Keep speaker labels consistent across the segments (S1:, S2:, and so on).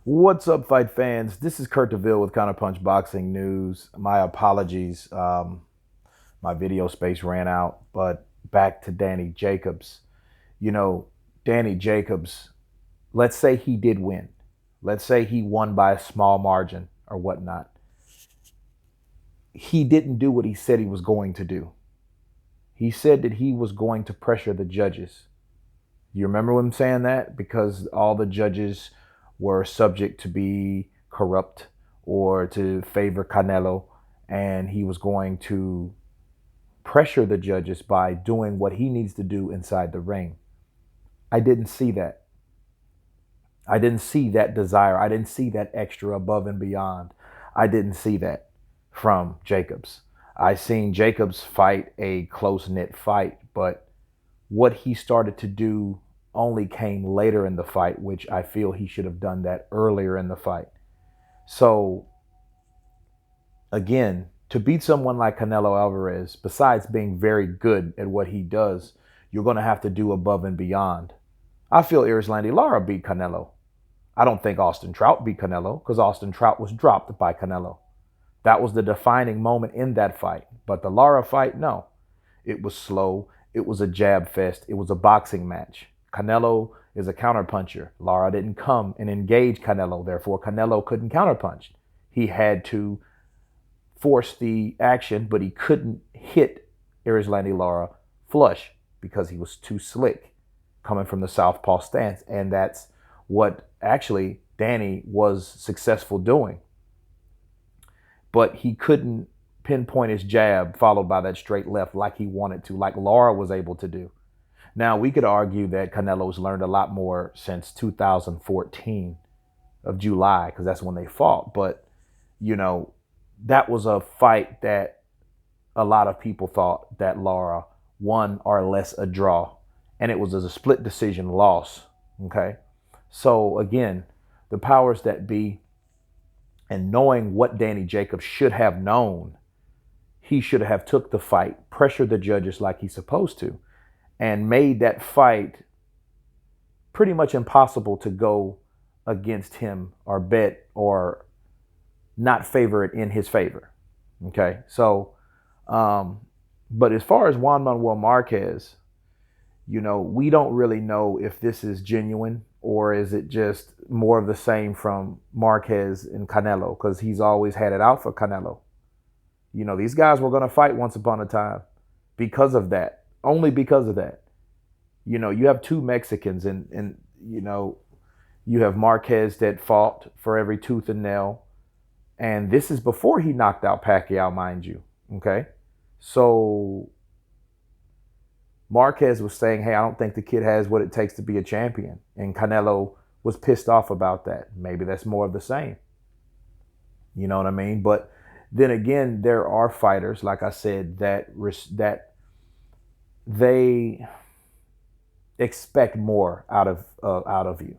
S1: What's up, fight fans? This is Kurt DeVille with Counterpunch Boxing News. My apologies. My video space ran out, but back to Danny Jacobs. You know, Danny Jacobs, let's say he did win. Let's say he won by a small margin or whatnot. He didn't do what he said he was going to do. He said that he was going to pressure the judges. You remember him saying that? Because all the judges were subject to be corrupt or to favor Canelo, and he was going to pressure the judges by doing what he needs to do inside the ring. I didn't see that. I didn't see that desire. I didn't see that extra above and beyond. I didn't see that from Jacobs. I seen Jacobs fight a close-knit fight, but what he started to do only came later in the fight, which I feel he should have done that earlier in the fight. So again, to beat someone like Canelo Alvarez, besides being very good at what he does, you're going to have to do above and beyond. I feel Erislandy Lara beat Canelo. I don't think Austin Trout beat Canelo because Austin Trout was dropped by Canelo. That was the defining moment in that fight. But the Lara fight, no. It was slow. It was a jab fest. It was a boxing match. Canelo is a counterpuncher. Lara didn't come and engage Canelo. Therefore, Canelo couldn't counterpunch. He had to force the action, but he couldn't hit Erislandy Lara flush because he was too slick coming from the southpaw stance. And that's what actually Danny was successful doing. But he couldn't pinpoint his jab followed by that straight left like he wanted to, like Lara was able to do. Now, we could argue that Canelo's learned a lot more since 2014 of July, because that's when they fought. But, you know, that was a fight that a lot of people thought that Lara won or less a draw. And it was a split decision loss. Okay. So, again, the powers that be, and knowing what Danny Jacobs should have known, he should have took the fight, pressured the judges like he's supposed to, and made that fight pretty much impossible to go against him or bet or not favor it in his favor. Okay, so, but as far as Juan Manuel Marquez, you know, we don't really know if this is genuine or is it just more of the same from Marquez and Canelo, because he's always had it out for Canelo. You know, these guys were going to fight once upon a time because of that. Only because of that. You know, you have two Mexicans and you know, you have Marquez that fought for every tooth and nail. And this is before he knocked out Pacquiao, mind you. Okay. So Marquez was saying, hey, I don't think the kid has what it takes to be a champion. And Canelo was pissed off about that. Maybe that's more of the same. You know what I mean? But then again, there are fighters, like I said, that they expect more out of you.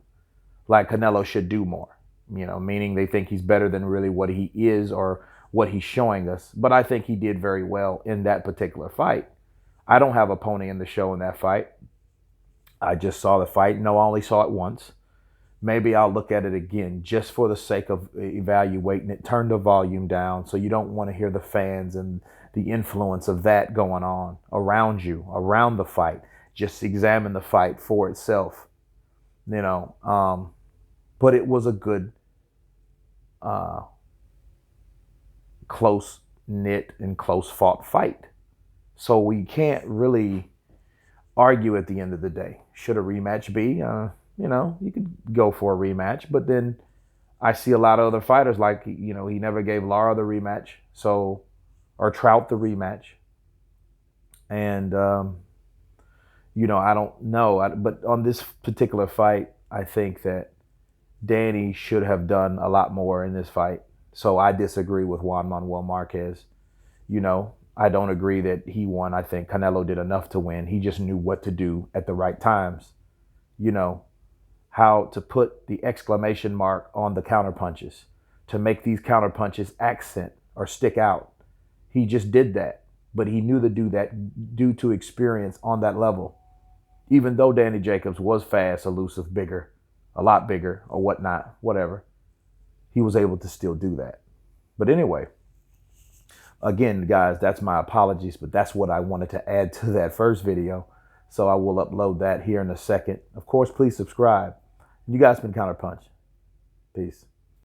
S1: Like Canelo should do more, you know, meaning they think he's better than really what he is or what he's showing us. But I think he did very well in that particular fight. I don't have a pony in the show in that fight. I just saw the fight. No, I only saw it once. Maybe I'll look at it again just for the sake of evaluating it. Turn the volume down so you don't want to hear the fans and the influence of that going on around you, around the fight. Just examine the fight for itself, you know. But it was a good, close-knit and close-fought fight. So we can't really argue at the end of the day. Should a rematch be? You know, you could go for a rematch, but then I see a lot of other fighters like, you know, he never gave Lara the rematch, so, or Trout the rematch. And, you know, I don't know. But on this particular fight, I think that Danny should have done a lot more in this fight. So I disagree with Juan Manuel Marquez. You know, I don't agree that he won. I think Canelo did enough to win. He just knew what to do at the right times. You know, how to put the exclamation mark on the counterpunches to make these counterpunches accent or stick out. He just did that, but he knew to do that due to experience on that level. Even though Danny Jacobs was fast, elusive, bigger, a lot bigger or whatnot, whatever. he was able to still do that. But anyway, again, guys, that's my apologies, but that's what I wanted to add to that first video. So I will upload that here in a second. Of course, please subscribe. You guys been Counterpunch. Peace.